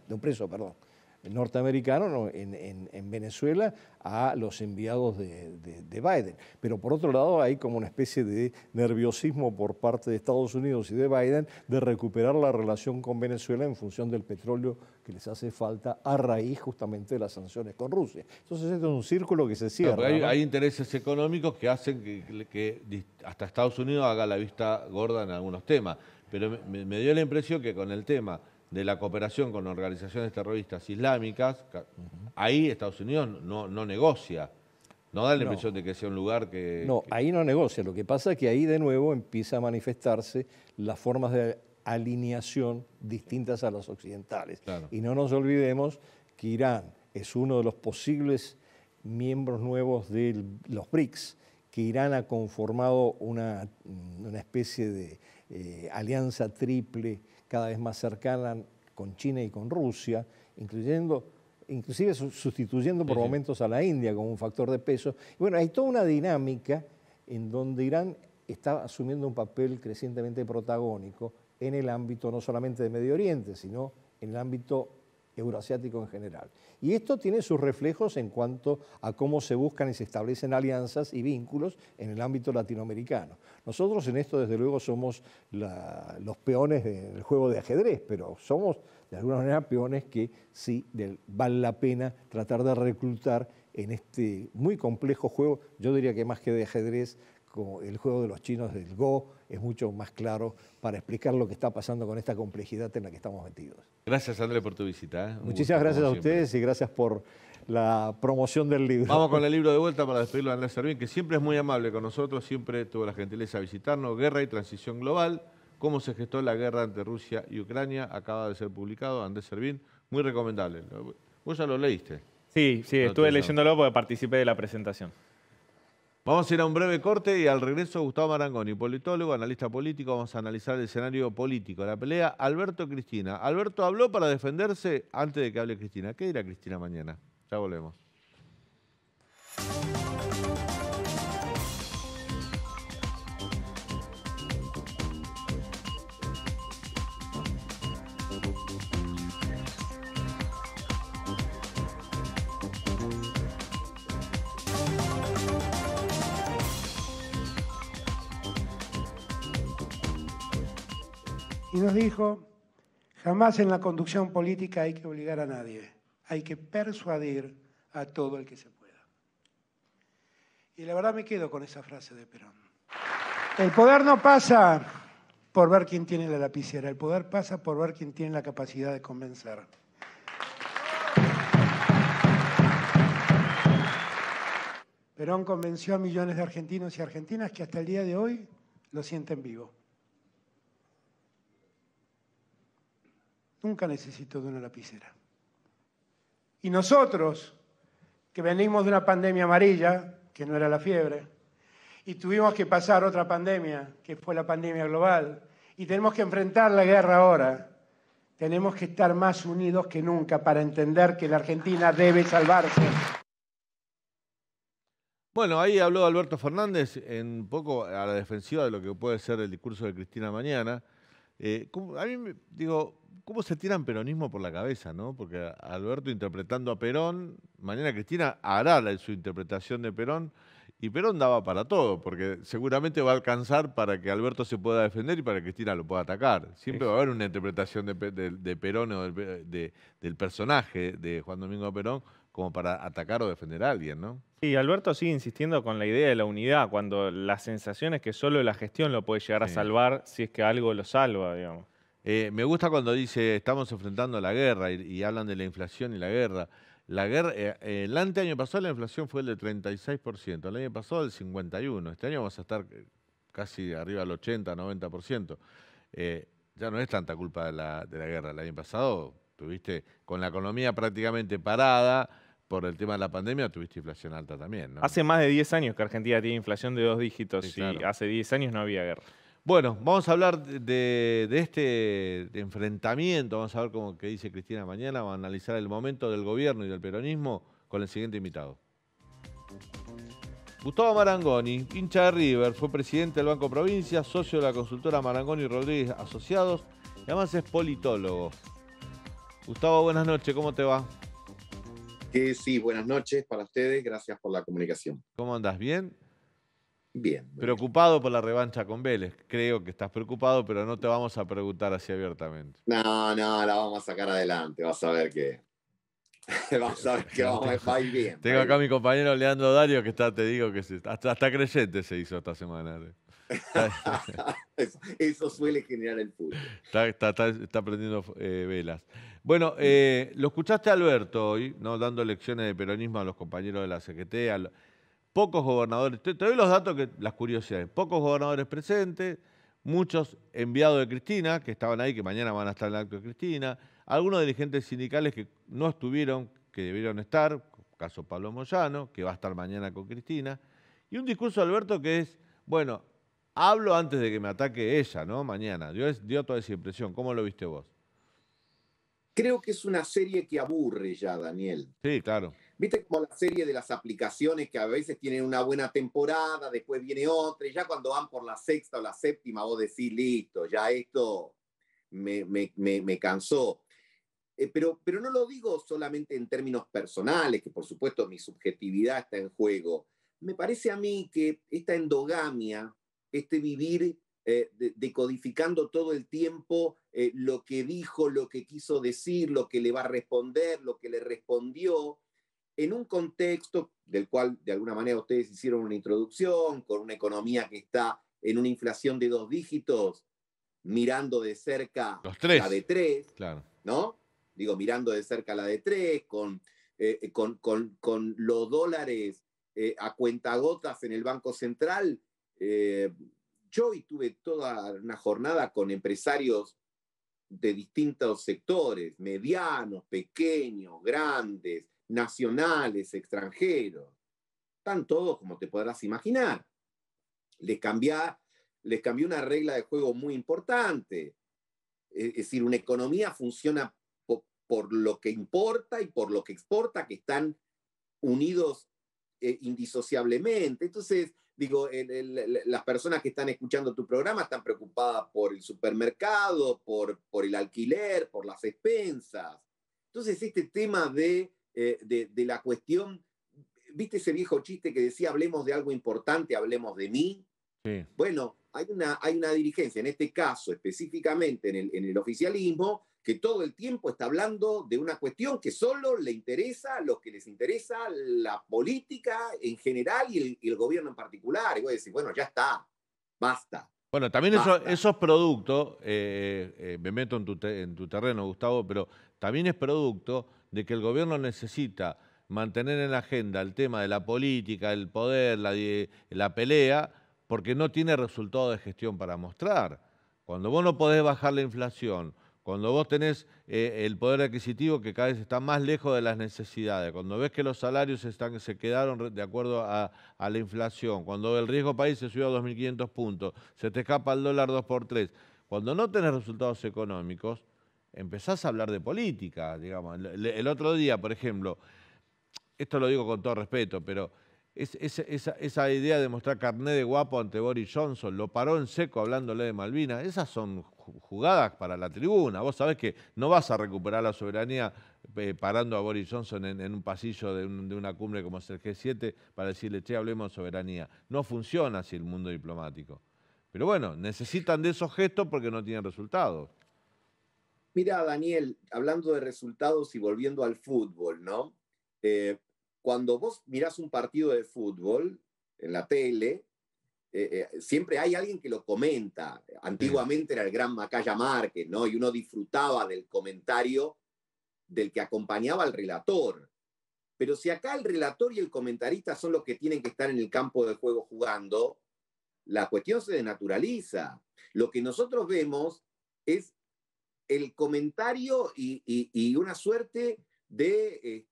norteamericano en Venezuela, a los enviados de Biden. Pero por otro lado hay como una especie de nerviosismo por parte de Estados Unidos y de Biden de recuperar la relación con Venezuela en función del petróleo que les hace falta a raíz justamente de las sanciones con Rusia. Entonces este es un círculo que se cierra. Claro, hay intereses económicos que hacen que hasta Estados Unidos haga la vista gorda en algunos temas. Pero me dio la impresión que con el tema de la cooperación con organizaciones terroristas islámicas, ahí Estados Unidos no negocia, no da la impresión de que sea un lugar que... No, ahí no negocia, lo que pasa es que ahí de nuevo empieza a manifestarse las formas de alineación distintas a las occidentales. Claro. Y no nos olvidemos que Irán es uno de los posibles miembros nuevos de los BRICS, que Irán ha conformado una especie de alianza triple cada vez más cercana con China y con Rusia, inclusive sustituyendo por momentos a la India como un factor de peso. Y bueno, hay toda una dinámica en donde Irán está asumiendo un papel crecientemente protagónico en el ámbito no solamente de Medio Oriente, sino en el ámbito euroasiático en general. Y esto tiene sus reflejos en cuanto a cómo se buscan y se establecen alianzas y vínculos en el ámbito latinoamericano. Nosotros en esto, desde luego, somos los peones del juego de ajedrez, pero somos, de alguna manera, peones que sí vale la pena tratar de reclutar en este muy complejo juego. Yo diría que más que de ajedrez, como el juego de los chinos del Go, es mucho más claro para explicar lo que está pasando con esta complejidad en la que estamos metidos. Gracias, Andrés, por tu visita. Muchísimas gracias a ustedes y gracias por la promoción del libro. Vamos con el libro de vuelta para despedirlo a Andrés Servín, que siempre es muy amable con nosotros, siempre tuvo la gentileza de visitarnos. Guerra y transición global, cómo se gestó la guerra entre Rusia y Ucrania, acaba de ser publicado. Andrés Servín, muy recomendable. ¿Vos ya lo leíste? Sí, estuve leyéndolo porque participé de la presentación. Vamos a ir a un breve corte y al regreso Gustavo Marangoni, politólogo, analista político. Vamos a analizar el escenario político, la pelea Alberto-Cristina. Alberto habló para defenderse antes de que hable Cristina. ¿Qué dirá Cristina mañana? Ya volvemos. Y nos dijo, jamás en la conducción política hay que obligar a nadie, hay que persuadir a todo el que se pueda. Y la verdad me quedo con esa frase de Perón. El poder no pasa por ver quién tiene la lapicera, el poder pasa por ver quién tiene la capacidad de convencer. Perón convenció a millones de argentinos y argentinas que hasta el día de hoy lo sienten vivo. Nunca necesito de una lapicera. Y nosotros, que venimos de una pandemia amarilla, que no era la fiebre, y tuvimos que pasar otra pandemia, que fue la pandemia global, y tenemos que enfrentar la guerra ahora, tenemos que estar más unidos que nunca para entender que la Argentina debe salvarse. Bueno, ahí habló Alberto Fernández un poco a la defensiva de lo que puede ser el discurso de Cristina mañana. A mí digo, ¿cómo se tiran peronismo por la cabeza, no? Porque Alberto interpretando a Perón, mañana Cristina hará su interpretación de Perón, y Perón daba para todo, porque seguramente va a alcanzar para que Alberto se pueda defender y para que Cristina lo pueda atacar. Siempre va a haber una interpretación de Perón o del personaje de Juan Domingo Perón como para atacar o defender a alguien, ¿no? Sí, Alberto sigue insistiendo con la idea de la unidad, cuando la sensación es que solo la gestión lo puede llegar a salvar si es que algo lo salva, digamos. Me gusta cuando dice, estamos enfrentando la guerra y hablan de la inflación y la guerra. El año pasado la inflación fue del 36%, el año pasado del 51%. Este año vamos a estar casi arriba del 80, 90%. Ya no es tanta culpa de la guerra. El año pasado tuviste, con la economía prácticamente parada, por el tema de la pandemia, tuviste inflación alta también, ¿no? Hace más de 10 años que Argentina tiene inflación de 2 dígitos, sí, claro. Y hace 10 años no había guerra. Bueno, vamos a hablar de este enfrentamiento, vamos a ver cómo que dice Cristina mañana, vamos a analizar el momento del gobierno y del peronismo con el siguiente invitado. Gustavo Marangoni, hincha de River, fue presidente del Banco Provincia, socio de la consultora Marangoni Rodríguez Asociados, y además es politólogo. Gustavo, buenas noches, ¿cómo te va? Sí, buenas noches para ustedes, gracias por la comunicación. ¿Cómo andás? ¿Bien? Bien. Preocupado por la revancha con Vélez. Creo que estás preocupado, pero no te vamos a preguntar así abiertamente. No, la vamos a sacar adelante, vas a ver que vamos a ir bien. Tengo acá a mi compañero Leandro Dario que está, te digo que hasta creyente se hizo esta semana. Eso suele generar el fútbol. Está prendiendo velas. Bueno, lo escuchaste a Alberto hoy, ¿no? Dando lecciones de peronismo a los compañeros de la CGT, pocos gobernadores, te doy los datos, las curiosidades, pocos gobernadores presentes, muchos enviados de Cristina, que estaban ahí, que mañana van a estar en el acto de Cristina, algunos dirigentes sindicales que no estuvieron, que debieron estar, caso Pablo Moyano, que va a estar mañana con Cristina, y un discurso de Alberto que es, bueno, Hablo antes de que me ataque ella, ¿no? Mañana. Dio toda esa impresión. ¿Cómo lo viste vos? Creo que es una serie que aburre ya, Daniel. Sí, claro. Viste como la serie de las aplicaciones que a veces tienen una buena temporada, después viene otra, y ya cuando van por la sexta o la séptima vos decís, listo, ya esto me cansó. Pero no lo digo solamente en términos personales, que por supuesto mi subjetividad está en juego. Me parece a mí que esta endogamia, este vivir decodificando todo el tiempo lo que dijo, lo que quiso decir, lo que le va a responder, lo que le respondió, en un contexto del cual de alguna manera ustedes hicieron una introducción, con una economía que está en una inflación de 2 dígitos, mirando de cerca la de 3, claro. ¿no? Digo, mirando de cerca la de 3, con los dólares a cuentagotas en el Banco Central. Yo hoy tuve toda una jornada con empresarios de distintos sectores, medianos, pequeños, grandes, nacionales, extranjeros. Están todos, como te podrás imaginar. Les cambió una regla de juego muy importante. Es decir, una economía funciona por lo que importa y por lo que exporta, que están unidos indisociablemente. Entonces, digo, las personas que están escuchando tu programa están preocupadas por el supermercado, por el alquiler, por las expensas. Entonces, este tema de la cuestión, ¿viste ese viejo chiste que decía, hablemos de algo importante, hablemos de mí? Sí. Bueno, hay una dirigencia, en este caso específicamente en el oficialismo, que todo el tiempo está hablando de una cuestión que solo le interesa a los que les interesa la política en general y el gobierno en particular. Y voy a decir, bueno, ya está, basta. Bueno, también esos productos, me meto en tu terreno, Gustavo, pero también es producto de que el gobierno necesita mantener en la agenda el tema de la política, el poder, la pelea, porque no tiene resultado de gestión para mostrar. Cuando vos no podés bajar la inflación, cuando vos tenés el poder adquisitivo que cada vez está más lejos de las necesidades, cuando ves que los salarios se quedaron de acuerdo a la inflación, cuando el riesgo país se subió a 2.500 puntos, se te escapa el dólar 2x3, cuando no tenés resultados económicos, empezás a hablar de política, digamos. El otro día, por ejemplo, esto lo digo con todo respeto, pero esa idea de mostrar carné de guapo ante Boris Johnson, lo paró en seco hablándole de Malvinas. Esas son jugadas para la tribuna. Vos sabés que no vas a recuperar la soberanía parando a Boris Johnson en un pasillo de una cumbre como es el G7 para decirle, che, hablemos de soberanía. No funciona así el mundo diplomático. Pero bueno, necesitan de esos gestos porque no tienen resultados. Mira, Daniel, hablando de resultados y volviendo al fútbol, ¿no? Cuando vos mirás un partido de fútbol en la tele, siempre hay alguien que lo comenta. Antiguamente era el gran Macaya Márquez, ¿no? Y uno disfrutaba del comentario del que acompañaba al relator. Pero si acá el relator y el comentarista son los que tienen que estar en el campo de juego jugando, la cuestión se desnaturaliza. Lo que nosotros vemos es el comentario y una suerte de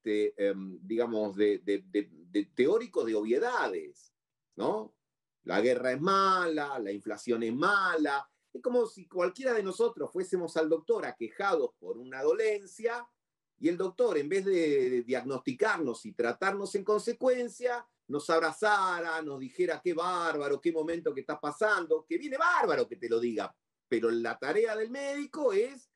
digamos, de teórico de obviedades, ¿no? La guerra es mala, la inflación es mala. Es como si cualquiera de nosotros fuésemos al doctor aquejados por una dolencia y el doctor, en vez de diagnosticarnos y tratarnos en consecuencia, nos abrazara, nos dijera qué bárbaro, qué momento que estás pasando, que viene bárbaro que te lo diga, pero la tarea del médico es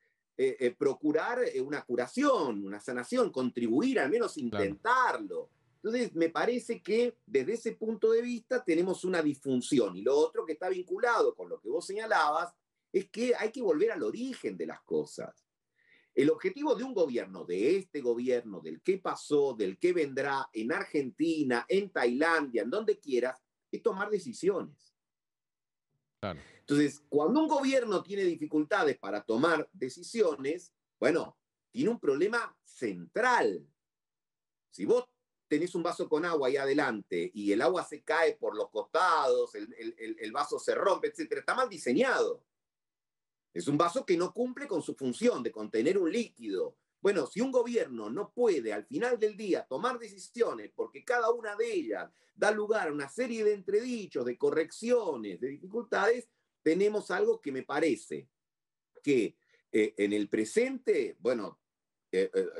procurar una curación, una sanación, contribuir, al menos intentarlo. Entonces, me parece que desde ese punto de vista tenemos una disfunción. Y lo otro que está vinculado con lo que vos señalabas es que hay que volver al origen de las cosas. El objetivo de un gobierno, de este gobierno, del que pasó, del que vendrá en Argentina, en Tailandia, en donde quieras, es tomar decisiones. Claro. Entonces, cuando un gobierno tiene dificultades para tomar decisiones, bueno, tiene un problema central. Si vos tenés un vaso con agua ahí adelante y el agua se cae por los costados, el vaso se rompe, etc., está mal diseñado. Es un vaso que no cumple con su función de contener un líquido. Bueno, si un gobierno no puede al final del día tomar decisiones porque cada una de ellas da lugar a una serie de entredichos, de correcciones, de dificultades, tenemos algo que me parece que en el presente, bueno,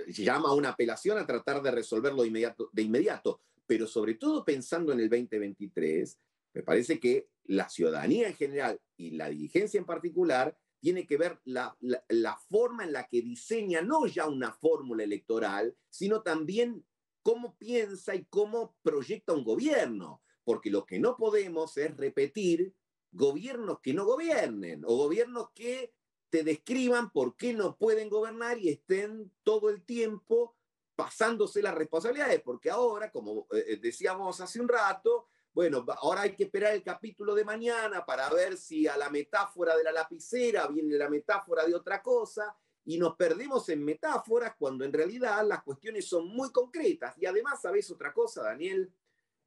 llama a una apelación a tratar de resolverlo de inmediato, pero sobre todo pensando en el 2023, me parece que la ciudadanía en general y la dirigencia en particular tiene que ver la forma en la que diseña no ya una fórmula electoral, sino también cómo piensa y cómo proyecta un gobierno, porque lo que no podemos es repetir gobiernos que no gobiernen o gobiernos que te describan por qué no pueden gobernar y estén todo el tiempo pasándose las responsabilidades, porque ahora, como decíamos hace un rato, bueno, ahora hay que esperar el capítulo de mañana para ver si a la metáfora de la lapicera viene la metáfora de otra cosa, y nos perdemos en metáforas cuando en realidad las cuestiones son muy concretas. Y además, ¿sabés otra cosa, Daniel?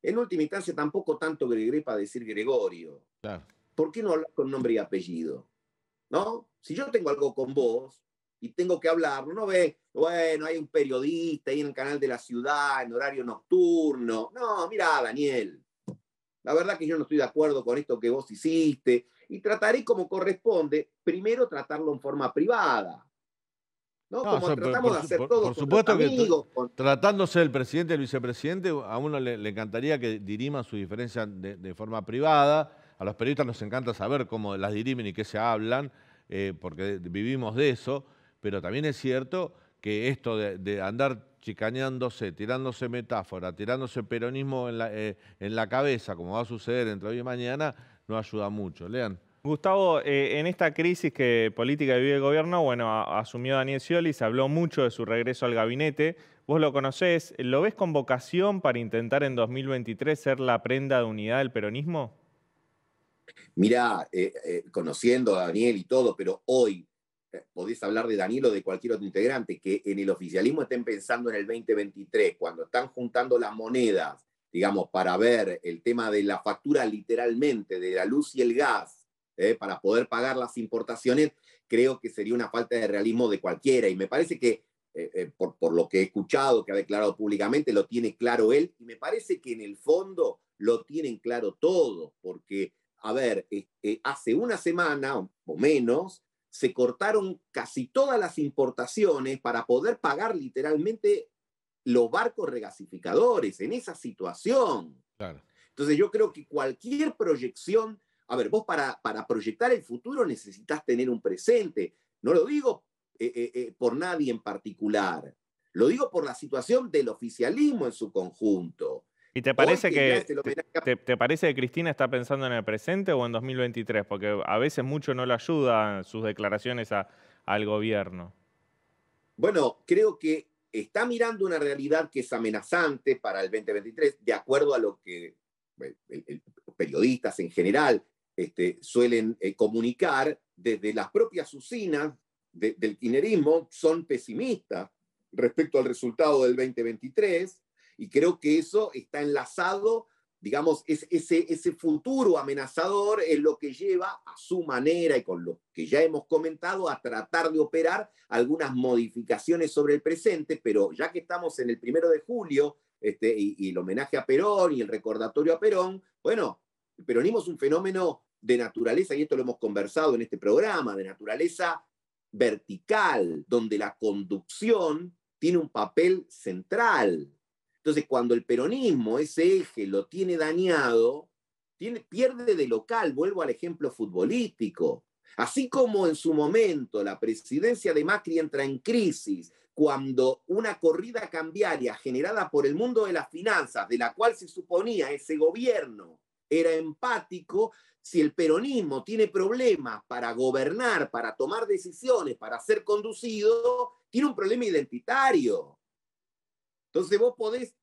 En última instancia, tampoco tanto Gregre para decir Gregorio. Claro. ¿Por qué no hablar con nombre y apellido? ¿No? Si yo tengo algo con vos y tengo que hablar, no ves, bueno, hay un periodista ahí en el canal de la ciudad, en horario nocturno. No, mira, Daniel, la verdad que yo no estoy de acuerdo con esto que vos hiciste y trataré como corresponde, primero tratarlo en forma privada. ¿No? No, Como tratamos de hacer todos por supuesto con los amigos. Tratándose del presidente y el vicepresidente, a uno le encantaría que diriman sus diferencias de forma privada. A los periodistas nos encanta saber cómo las dirimen y qué se hablan, porque vivimos de eso. Pero también es cierto que esto de andar chicaneándose, tirándose metáfora, tirándose peronismo en la cabeza, como va a suceder entre hoy y mañana, no ayuda mucho. Lean. Gustavo, en esta crisis política que vive el gobierno, bueno, asumió Daniel Scioli, se habló mucho de su regreso al gabinete. Vos lo conocés, ¿lo ves con vocación para intentar en 2023 ser la prenda de unidad del peronismo? Mirá, conociendo a Daniel y todo, pero hoy podés hablar de Daniel o de cualquier otro integrante, que en el oficialismo estén pensando en el 2023, cuando están juntando las monedas, digamos, para ver el tema de la factura literalmente, de la luz y el gas, para poder pagar las importaciones, creo que sería una falta de realismo de cualquiera. Y me parece que, por lo que he escuchado, que ha declarado públicamente, lo tiene claro él, y me parece que en el fondo lo tienen claro todos, porque, a ver, hace una semana o menos, se cortaron casi todas las importaciones para poder pagar literalmente los barcos regasificadores en esa situación. Claro. Entonces yo creo que cualquier proyección, a ver, vos para proyectar el futuro necesitas tener un presente. No lo digo por nadie en particular, lo digo por la situación del oficialismo en su conjunto. ¿Y te parece te parece que Cristina está pensando en el presente o en 2023? Porque a veces mucho no le ayudan sus declaraciones al gobierno. Bueno, creo que está mirando una realidad que es amenazante para el 2023, de acuerdo a lo que periodistas en general suelen comunicar. Desde las propias usinas del kirchnerismo son pesimistas respecto al resultado del 2023, y creo que eso está enlazado, digamos, ese futuro amenazador es lo que lleva a su manera y con lo que ya hemos comentado a tratar de operar algunas modificaciones sobre el presente, pero ya que estamos en el 1 de julio y el homenaje a Perón y el recordatorio a Perón, bueno, el peronismo es un fenómeno de naturaleza, y esto lo hemos conversado en este programa, de naturaleza vertical, donde la conducción tiene un papel central. Entonces, cuando el peronismo, ese eje, lo tiene dañado, pierde de local. Vuelvo al ejemplo futbolístico. Así como en su momento la presidencia de Macri entra en crisis cuando una corrida cambiaria generada por el mundo de las finanzas, de la cual se suponía ese gobierno era empático, si el peronismo tiene problemas para gobernar, para tomar decisiones, para ser conducido, tiene un problema identitario. Entonces vos podés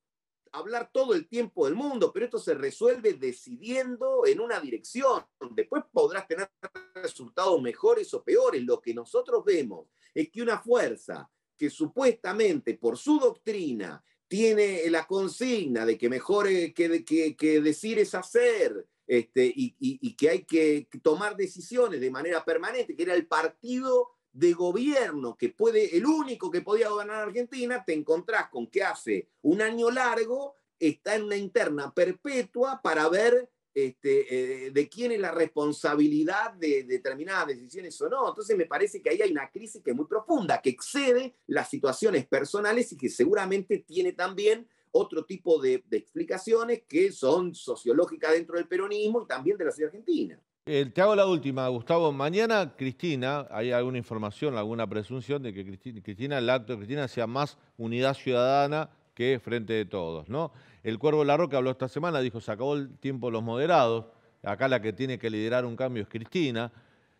hablar todo el tiempo del mundo, pero esto se resuelve decidiendo en una dirección. Después podrás tener resultados mejores o peores. Lo que nosotros vemos es que una fuerza que supuestamente por su doctrina tiene la consigna de que mejor que decir es hacer, y que hay que tomar decisiones de manera permanente, que era el partido de gobierno que puede, el único que podía gobernar Argentina, te encontrás con que hace un año largo está en una interna perpetua para ver de quién es la responsabilidad de determinadas decisiones o no. Entonces me parece que ahí hay una crisis que es muy profunda, que excede las situaciones personales y que seguramente tiene también otro tipo de explicaciones que son sociológicas dentro del peronismo y también de la sociedad argentina. Te hago la última, Gustavo. Mañana Cristina, ¿hay alguna información, alguna presunción de que el acto de Cristina sea más unidad ciudadana que Frente de Todos, ¿no? El Cuervo Larroque habló esta semana, dijo, se acabó el tiempo de los moderados, acá la que tiene que liderar un cambio es Cristina,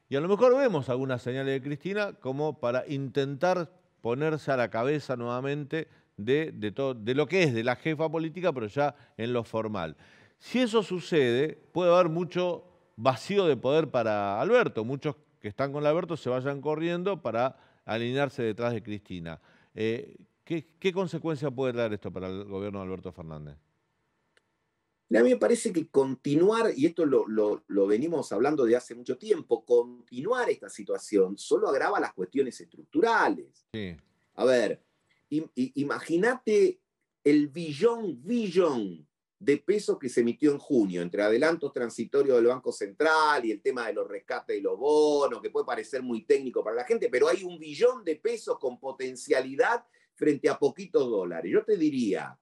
y a lo mejor vemos algunas señales de Cristina como para intentar ponerse a la cabeza nuevamente de lo que es de la jefa política, pero ya en lo formal. Si eso sucede, puede haber mucho vacío de poder para Alberto. Muchos que están con Alberto se vayan corriendo para alinearse detrás de Cristina. ¿Qué consecuencia puede dar esto para el gobierno de Alberto Fernández? A mí me parece que continuar, y esto lo venimos hablando de hace mucho tiempo, continuar esta situación solo agrava las cuestiones estructurales. Sí. A ver, imagínate el billón de pesos que se emitió en junio, entre adelantos transitorios del Banco Central y el tema de los rescates y los bonos, que puede parecer muy técnico para la gente, pero hay $1 billón de pesos con potencialidad frente a poquitos dólares. Yo te diría,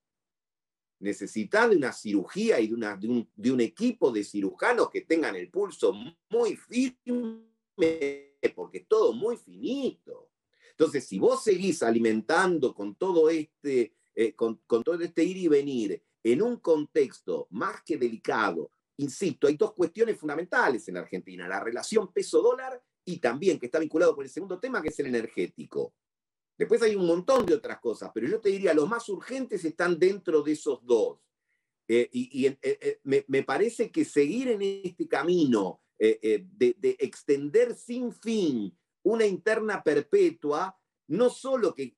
necesitas de una cirugía y de un equipo de cirujanos que tengan el pulso muy firme, porque es todo muy finito. Entonces, si vos seguís alimentando con todo con todo este ir y venir, en un contexto más que delicado, insisto, hay dos cuestiones fundamentales en la Argentina, la relación peso-dólar y también, que está vinculado con el segundo tema, que es el energético. Después hay un montón de otras cosas, pero yo te diría, los más urgentes están dentro de esos dos. Me parece que seguir en este camino de extender sin fin una interna perpetua, no solo que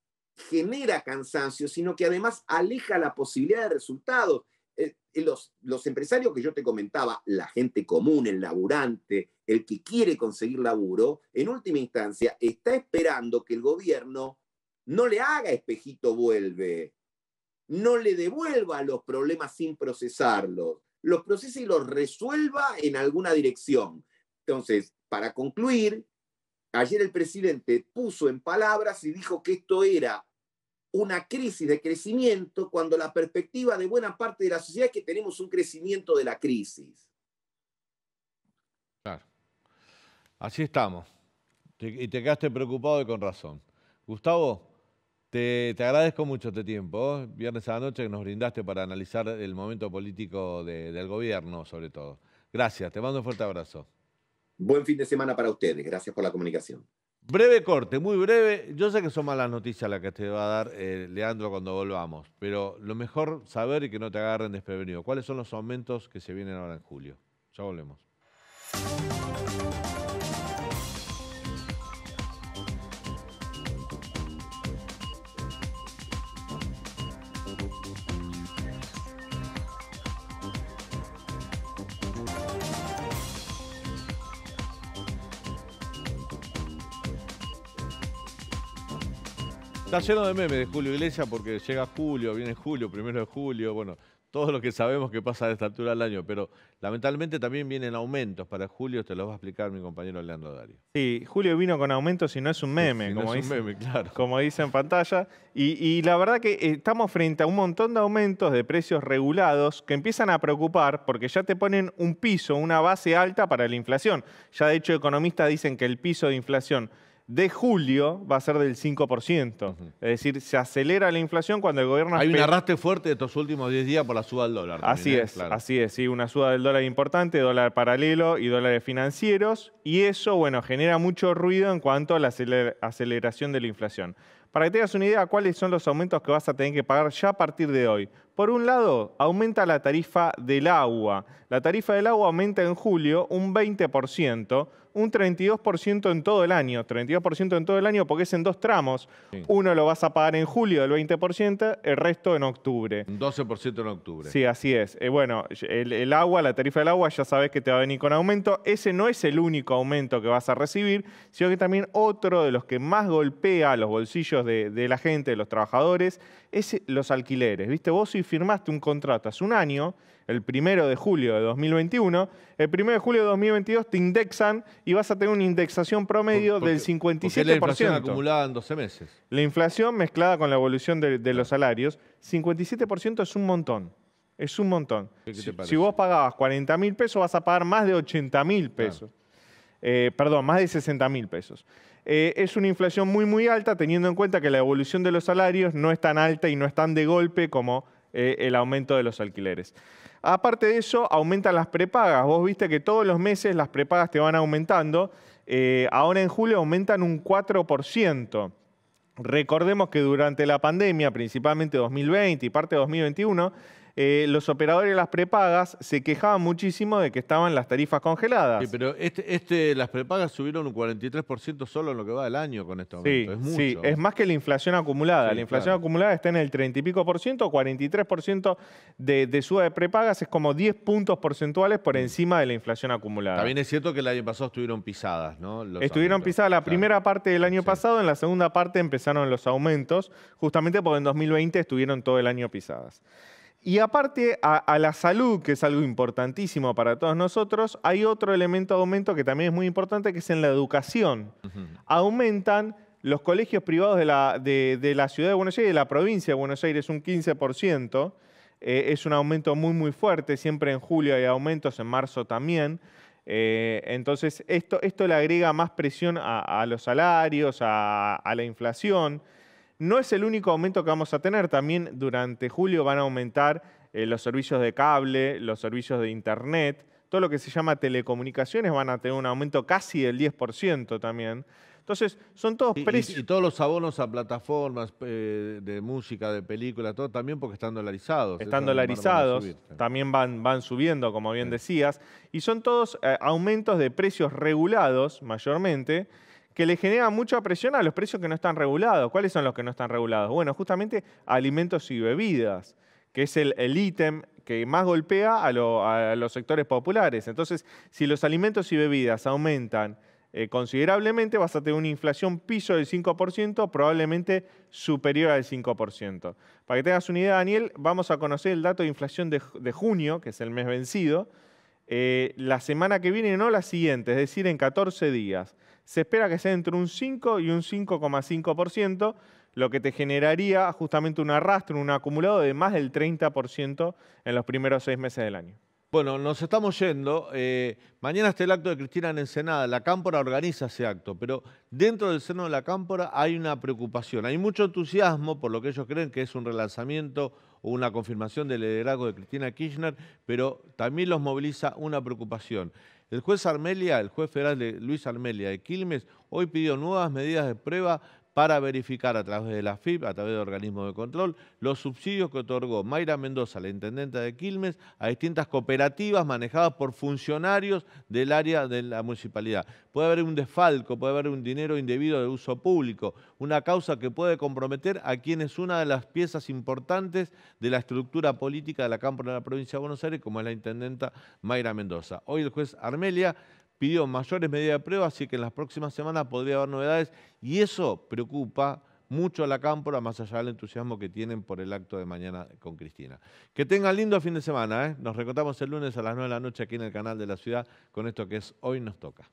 genera cansancio, sino que además aleja la posibilidad de resultados. Los empresarios que yo te comentaba, la gente común, el laburante, el que quiere conseguir laburo, en última instancia está esperando que el gobierno no le haga espejito vuelve, no le devuelva los problemas sin procesarlos, los procese y los resuelva en alguna dirección. Entonces, para concluir, ayer el presidente puso en palabras y dijo que esto era una crisis de crecimiento cuando la perspectiva de buena parte de la sociedad es que tenemos un crecimiento de la crisis. Claro. Así estamos. Y te quedaste preocupado y con razón. Gustavo, te agradezco mucho este tiempo. Viernes a la noche que nos brindaste para analizar el momento político del gobierno, sobre todo. Gracias, te mando un fuerte abrazo. Buen fin de semana para ustedes. Gracias por la comunicación. Breve corte, muy breve. Yo sé que son malas noticias las que te va a dar Leandro cuando volvamos, pero lo mejor saber y que no te agarren desprevenido. ¿Cuáles son los aumentos que se vienen ahora en julio? Ya volvemos. Está lleno de memes de Julio Iglesias porque llega julio, viene julio, 1 de julio, bueno, todo lo que sabemos que pasa a esta altura del año, pero lamentablemente también vienen aumentos para julio, te lo va a explicar mi compañero Leandro Dario. Sí, julio vino con aumentos y no es un meme, sí, como, no es un meme, claro. Como dice en pantalla, y la verdad que estamos frente a un montón de aumentos de precios regulados que empiezan a preocupar porque ya te ponen un piso, una base alta para la inflación. Ya de hecho economistas dicen que el piso de inflación de julio va a ser del 5%. Es decir, se acelera la inflación cuando el gobierno... Hay un arrastre fuerte de estos últimos 10 días por la suba del dólar. Así es, claro. Así es, sí, una suba del dólar importante, dólar paralelo y dólares financieros, y eso, bueno, genera mucho ruido en cuanto a la aceleración de la inflación. Para que tengas una idea, ¿cuáles son los aumentos que vas a tener que pagar ya a partir de hoy? Por un lado, aumenta la tarifa del agua. La tarifa del agua aumenta en julio un 20%, un 32% en todo el año. 32% en todo el año porque es en 2 tramos. Sí. Uno lo vas a pagar en julio del 20%, el resto en octubre. Un 12% en octubre. Sí, así es. Bueno, el agua, la tarifa del agua, ya sabes que te va a venir con aumento. Ese no es el único aumento que vas a recibir, sino que también otro de los que más golpea los bolsillos de la gente, de los trabajadores, es los alquileres. ¿Viste? Vos si firmaste un contrato hace un año, el 1 de julio de 2021, el 1 de julio de 2022 te indexan y vas a tener una indexación promedio del 57%. Porque la inflación acumulada en 12 meses. La inflación mezclada con la evolución de los salarios, 57% es un montón. Es un montón. ¿Qué te parece? Si vos pagabas 40.000 pesos, vas a pagar más de 80.000 pesos. Claro. Perdón, más de 60.000 pesos. Es una inflación muy, muy alta, teniendo en cuenta que la evolución de los salarios no es tan alta y no es tan de golpe como el aumento de los alquileres. Aparte de eso, aumentan las prepagas. Vos viste que todos los meses las prepagas te van aumentando. Ahora en julio aumentan un 4%. Recordemos que durante la pandemia, principalmente 2020 y parte de 2021, los operadores de las prepagas se quejaban muchísimo de que estaban las tarifas congeladas. Sí, pero las prepagas subieron un 43% solo en lo que va del año con este aumento. Sí, es mucho. Sí, es más que la inflación acumulada. Sí, la inflación acumulada está en el 30 y pico por ciento, 43% de suba de prepagas, es como 10 puntos porcentuales por encima de la inflación acumulada. También es cierto que el año pasado estuvieron pisadas, ¿no? Estuvieron pisadas la primera parte del año pasado, en la segunda parte empezaron los aumentos, justamente porque en 2020 estuvieron todo el año pisadas. Y aparte a la salud, que es algo importantísimo para todos nosotros, hay otro elemento de aumento que también es muy importante, que es en la educación. Aumentan los colegios privados de la ciudad de Buenos Aires y de la provincia de Buenos Aires un 15%. Es un aumento muy, muy fuerte. Siempre en julio hay aumentos, en marzo también. Entonces, esto le agrega más presión a los salarios, a la inflación. No es el único aumento que vamos a tener, también durante julio van a aumentar los servicios de cable, los servicios de internet, todo lo que se llama telecomunicaciones van a tener un aumento casi del 10% también. Entonces, son todos precios. Y todos los abonos a plataformas de música, de película, todo también porque están dolarizados. Están dolarizados, también van subiendo, como bien decías, y son todos aumentos de precios regulados, mayormente, que le genera mucha presión a los precios que no están regulados. ¿Cuáles son los que no están regulados? Bueno, justamente alimentos y bebidas, que es el ítem que más golpea a los sectores populares. Entonces, si los alimentos y bebidas aumentan considerablemente, vas a tener una inflación piso del 5%, probablemente superior al 5%. Para que tengas una idea, Daniel, vamos a conocer el dato de inflación de junio, que es el mes vencido, la semana que viene, no la siguiente, es decir, en 14 días. Se espera que sea entre un 5 y un 5,5%, lo que te generaría justamente un arrastre, un acumulado de más del 30% en los primeros 6 meses del año. Bueno, nos estamos yendo. Mañana está el acto de Cristina en Ensenada. La Cámpora organiza ese acto, pero dentro del seno de la Cámpora hay una preocupación. Hay mucho entusiasmo por lo que ellos creen que es un relanzamiento o una confirmación del liderazgo de Cristina Kirchner, pero también los moviliza una preocupación. El juez federal Luis Armelia de Quilmes, hoy pidió nuevas medidas de prueba para verificar a través de la AFIP, a través de organismos de control, los subsidios que otorgó Mayra Mendoza, la intendenta de Quilmes, a distintas cooperativas manejadas por funcionarios del área de la municipalidad. Puede haber un desfalco, puede haber un dinero indebido de uso público, una causa que puede comprometer a quien es una de las piezas importantes de la estructura política de la Cámpora de la provincia de Buenos Aires, como es la intendenta Mayra Mendoza. Hoy el juez Armelia pidió mayores medidas de prueba, así que en las próximas semanas podría haber novedades y eso preocupa mucho a la Cámpora, más allá del entusiasmo que tienen por el acto de mañana con Cristina. Que tengan lindo fin de semana, Nos reencontramos el lunes a las 9 de la noche aquí en el canal de la ciudad con esto que es Hoy Nos Toca.